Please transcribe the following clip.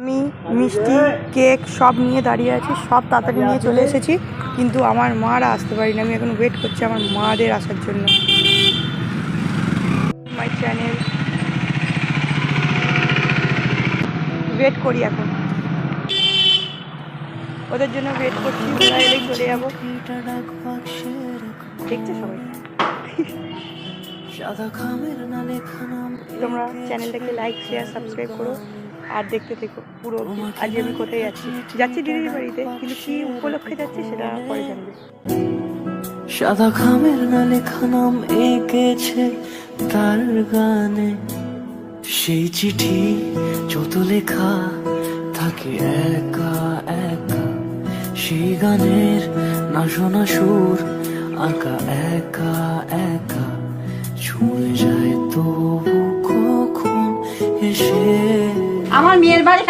আমি মিষ্টি কেক সব নিয়ে দাঁড়িয়ে আছি, সব তাড়াতাড়ি নিয়ে চলে এসেছি, কিন্তু আমার মারা আসতে পারিনি। আমি এখন ওয়েট করছি আমার মাদের আসার জন্য। মাই চ্যানেল ওয়েট করি, এখন ওদের জন্য ওয়েট করছি, ওরা এলেই চলে যাবো। দেখছো সবাই, তোমরা চ্যানেলটাকে লাইক শেয়ার সাবস্ক্রাইব করো আর দেখতে থেকো পুরো। আজ আমি কোথায় যাচ্ছি দিদির বাড়িতে, কিন্তু কি উপলক্ষে যাচ্ছি সেটা পরে জানবে। সাদা খামের না লেখা নাম এঁকেছে তার গানে, সেই চিঠি যত লেখা থাকে একা একা, সেই গানের না শোনা সুর আঁকা একা একা, ছুঁয়ে যায় তবু কখন এসে আমার মেয়ের বাড়ি